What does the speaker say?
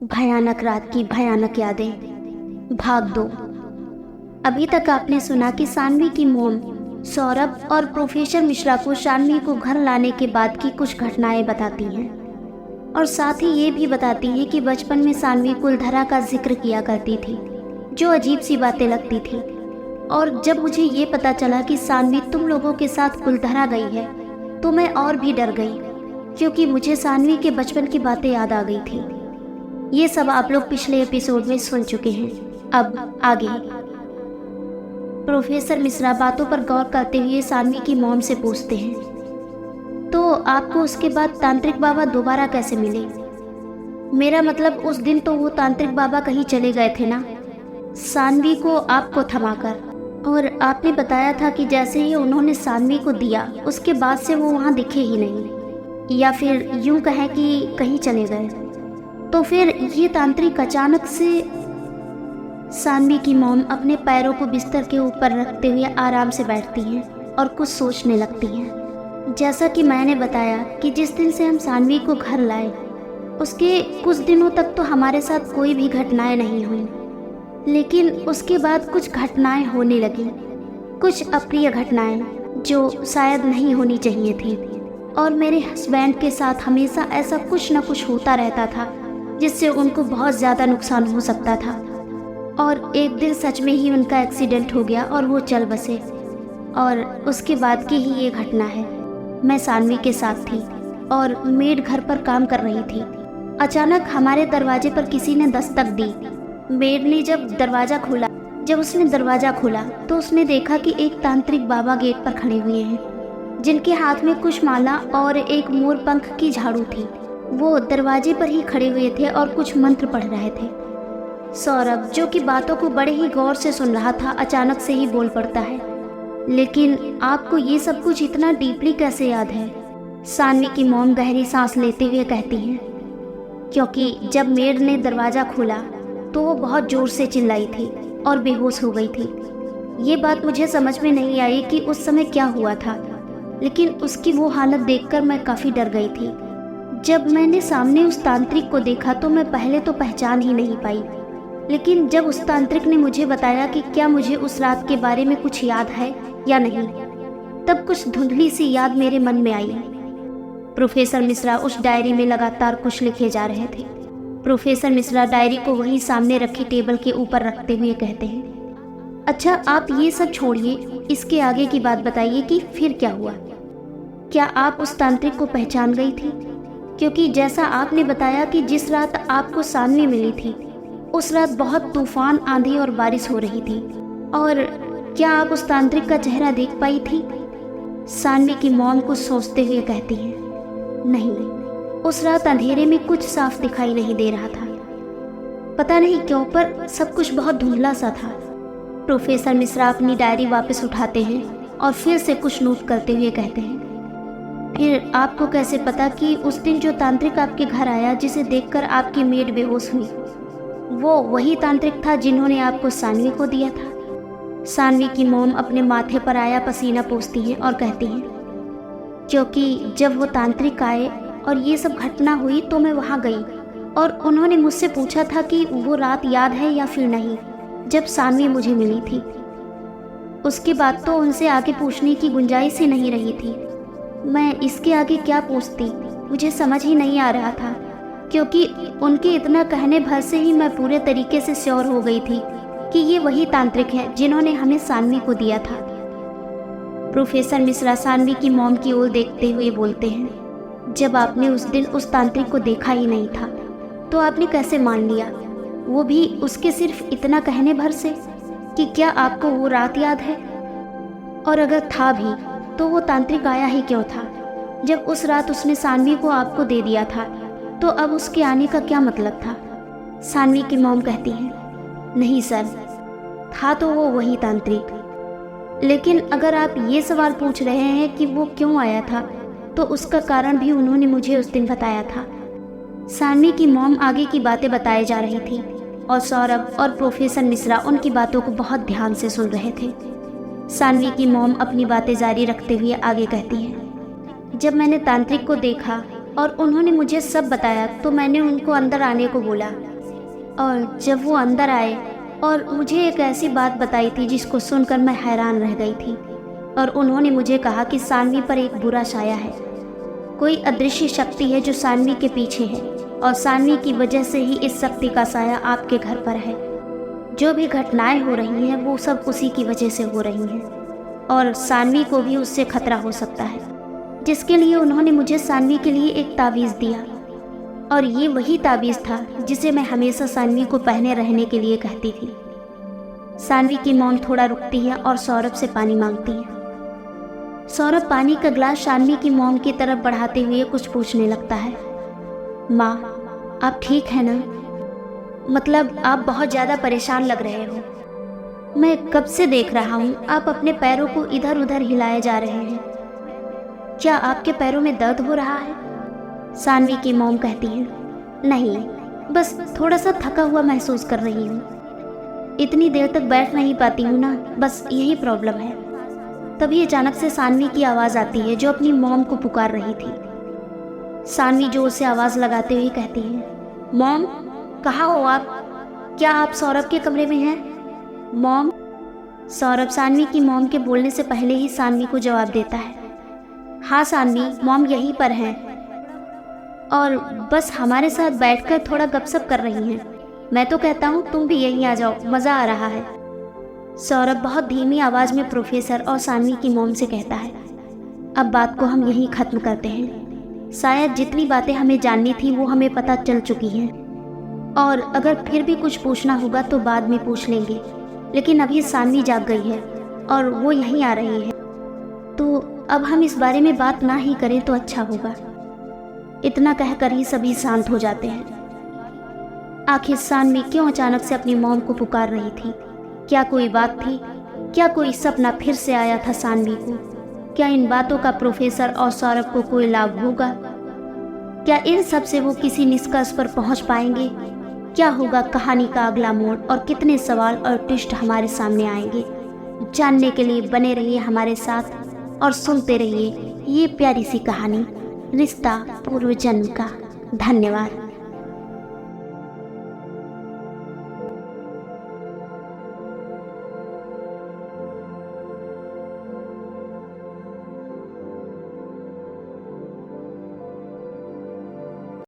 भयानक रात की भयानक यादें, भाग 2। अभी तक आपने सुना कि सान्वी की मोम सौरभ और प्रोफेसर मिश्रा को सान्वी को घर लाने के बाद की कुछ घटनाएं बताती हैं और साथ ही ये भी बताती हैं कि बचपन में सान्वी कुलधरा का जिक्र किया करती थी, जो अजीब सी बातें लगती थी। और जब मुझे ये पता चला कि सान्वी तुम लोगों के साथ कुलधरा गई है तो मैं और भी डर गई, क्योंकि मुझे सान्वी के बचपन की बातें याद आ गई थी। ये सब आप लोग पिछले एपिसोड में सुन चुके हैं। अब आगे प्रोफेसर मिश्रा बातों पर गौर करते हुए सान्वी की मॉम से पूछते हैं, तो आपको उसके बाद तांत्रिक बाबा दोबारा कैसे मिले? मेरा मतलब उस दिन तो वो तांत्रिक बाबा कहीं चले गए थे ना, सान्वी को आपको थमाकर। और आपने बताया था कि जैसे ही उन्होंने सान्वी को दिया उसके बाद से वो वहाँ दिखे ही नहीं, या फिर यूं कहें कि कहीं चले गए। तो फिर ये तांत्रिक अचानक से। सान्वी की मॉम अपने पैरों को बिस्तर के ऊपर रखते हुए आराम से बैठती हैं और कुछ सोचने लगती हैं। जैसा कि मैंने बताया कि जिस दिन से हम सान्वी को घर लाए उसके कुछ दिनों तक तो हमारे साथ कोई भी घटनाएं नहीं हुई, लेकिन उसके बाद कुछ घटनाएं होने लगी, कुछ अप्रिय घटनाएं जो शायद नहीं होनी चाहिए थी। और मेरे हस्बैंड के साथ हमेशा ऐसा कुछ न कुछ होता रहता था जिससे उनको बहुत ज़्यादा नुकसान हो सकता था। और एक दिन सच में ही उनका एक्सीडेंट हो गया और वो चल बसे, और उसके बाद की ही ये घटना है। मैं सान्वी के साथ थी और मेड घर पर काम कर रही थी। अचानक हमारे दरवाजे पर किसी ने दस्तक दी। मेड ने जब उसने दरवाज़ा खोला तो उसने देखा कि एक तांत्रिक बाबा गेट पर खड़े हुए हैं, जिनके हाथ में कुछ माला और एक मोर पंख की झाड़ू थी। वो दरवाजे पर ही खड़े हुए थे और कुछ मंत्र पढ़ रहे थे। सौरभ, जो कि बातों को बड़े ही गौर से सुन रहा था, अचानक से ही बोल पड़ता है, लेकिन आपको ये सब कुछ इतना डीपली कैसे याद है? सान्वी की मॉम गहरी सांस लेते हुए कहती हैं, क्योंकि जब मेड ने दरवाज़ा खोला तो वो बहुत ज़ोर से चिल्लाई थी और बेहोश हो गई थी। ये बात मुझे समझ में नहीं आई कि उस समय क्या हुआ था, लेकिन उसकी वो हालत देखकर मैं काफ़ी डर गई थी। जब मैंने सामने उस तांत्रिक को देखा तो मैं पहले तो पहचान ही नहीं पाई, लेकिन जब उस तांत्रिक ने मुझे बताया कि क्या मुझे उस रात के बारे में कुछ याद है या नहीं, तब कुछ धुंधली सी याद मेरे मन में आई। प्रोफेसर मिश्रा उस डायरी में लगातार कुछ लिखे जा रहे थे। प्रोफेसर मिश्रा डायरी को वहीं सामने रखी टेबल के ऊपर रखते हुए कहते हैं, अच्छा आप ये सब छोड़िए, इसके आगे की बात बताइए कि फिर क्या हुआ? क्या आप उस तांत्रिक को पहचान गई थी? क्योंकि जैसा आपने बताया कि जिस रात आपको सान्वी मिली थी उस रात बहुत तूफान, आंधी और बारिश हो रही थी, और क्या आप उस तांत्रिक का चेहरा देख पाई थी? सान्वी की मॉम कुछ सोचते हुए कहती हैं, नहीं, उस रात अंधेरे में कुछ साफ दिखाई नहीं दे रहा था। पता नहीं क्यों, पर सब कुछ बहुत धुंधला सा था। प्रोफेसर मिश्रा अपनी डायरी वापस उठाते हैं और फिर से कुछ नोट करते हुए कहते हैं, फिर आपको कैसे पता कि उस दिन जो तांत्रिक आपके घर आया जिसे देखकर आपकी मेड बेहोश हुई, वो वही तांत्रिक था जिन्होंने आपको सान्वी को दिया था? सान्वी की मॉम अपने माथे पर आया पसीना पोंछती हैं और कहती हैं, क्योंकि जब वो तांत्रिक आए और ये सब घटना हुई तो मैं वहाँ गई और उन्होंने मुझसे पूछा था कि वो रात याद है या फिर नहीं, जब सान्वी मुझे मिली थी। उसके बाद तो उनसे आगे पूछने की गुंजाइश ही नहीं रही थी। मैं इसके आगे क्या पूछती, मुझे समझ ही नहीं आ रहा था, क्योंकि उनके इतना कहने भर से ही मैं पूरे तरीके से श्योर हो गई थी कि ये वही तांत्रिक है जिन्होंने हमें सान्वी को दिया था। प्रोफेसर मिश्रा सान्वी की मॉम की ओर देखते हुए बोलते हैं, जब आपने उस दिन उस तांत्रिक को देखा ही नहीं था तो आपने कैसे मान लिया, वो भी उसके सिर्फ इतना कहने भर से, कि क्या आपको वो रात याद है? और अगर था भी तो वो तांत्रिक आया ही क्यों था? जब उस रात उसने सान्वी को आपको दे दिया था तो अब उसके आने का क्या मतलब था? सान्वी की मॉम कहती हैं, नहीं सर, था तो वो वही तांत्रिक, लेकिन अगर आप ये सवाल पूछ रहे हैं कि वो क्यों आया था, तो उसका कारण भी उन्होंने मुझे उस दिन बताया था। सान्वी की मॉम आगे की बातें बताए जा रही थी और सौरभ और प्रोफेसर मिश्रा उनकी बातों को बहुत ध्यान से सुन रहे थे। सान्वी की मॉम अपनी बातें जारी रखते हुए आगे कहती हैं, जब मैंने तांत्रिक को देखा और उन्होंने मुझे सब बताया तो मैंने उनको अंदर आने को बोला, और जब वो अंदर आए और मुझे एक ऐसी बात बताई थी जिसको सुनकर मैं हैरान रह गई थी। और उन्होंने मुझे कहा कि सानवी पर एक बुरा साया है, कोई अदृश्य शक्ति है जो सानवी के पीछे है और सानवी की वजह से ही इस शक्ति का साया आपके घर पर है। जो भी घटनाएं हो रही हैं वो सब उसी की वजह से हो रही हैं और सानवी को भी उससे खतरा हो सकता है, जिसके लिए उन्होंने मुझे सानवी के लिए एक तावीज़ दिया। और ये वही तावीज़ था जिसे मैं हमेशा सानवी को पहने रहने के लिए कहती थी। सानवी की मॉम थोड़ा रुकती है और सौरभ से पानी मांगती है। सौरभ पानी का ग्लास सानवी की मॉम की तरफ बढ़ाते हुए कुछ पूछने लगता है। माँ, आप ठीक है ना? मतलब आप बहुत ज़्यादा परेशान लग रहे हो। मैं कब से देख रहा हूँ आप अपने पैरों को इधर उधर हिलाए जा रहे हैं। क्या आपके पैरों में दर्द हो रहा है? सानवी की मॉम कहती है, नहीं, बस थोड़ा सा थका हुआ महसूस कर रही हूँ। इतनी देर तक बैठ नहीं पाती हूँ ना, बस यही प्रॉब्लम है। तभी अचानक से सानवी की आवाज़ आती है जो अपनी मॉम को पुकार रही थी। सानवी जोर से आवाज़ लगाते हुए कहती है, मॉम, कहाँ हो आप? क्या आप सौरभ के कमरे में हैं? मॉम। सौरभ सानवी की मॉम के बोलने से पहले ही सानवी को जवाब देता है, हाँ सानवी, मॉम यहीं पर हैं और बस हमारे साथ बैठकर थोड़ा गपशप कर रही हैं। मैं तो कहता हूँ तुम भी यहीं आ जाओ, मज़ा आ रहा है। सौरभ बहुत धीमी आवाज़ में प्रोफेसर और सानवी की मॉम से कहता है, अब बात को हम यहीं ख़त्म करते हैं। शायद जितनी बातें हमें जाननी थी वो हमें पता चल चुकी हैं और अगर फिर भी कुछ पूछना होगा तो बाद में पूछ लेंगे, लेकिन अभी सानवी जाग गई है और वो यहीं आ रही है, तो अब हम इस बारे में बात ना ही करें तो अच्छा होगा। इतना कहकर ही सभी शांत हो जाते हैं। आखिर सानवी क्यों अचानक से अपनी मॉम को पुकार रही थी? क्या कोई बात थी? क्या कोई सपना फिर से आया था सानवी को? क्या इन बातों का प्रोफेसर और सौरभ को कोई लाभ होगा? क्या इन सब से वो किसी निष्कर्ष पर पहुंच पाएंगे? क्या होगा कहानी का अगला मोड़ और कितने सवाल और ट्विस्ट हमारे सामने आएंगे? जानने के लिए बने रहिए हमारे साथ और सुनते रहिए ये प्यारी सी कहानी रिश्ता पूर्व जन्म का। धन्यवाद।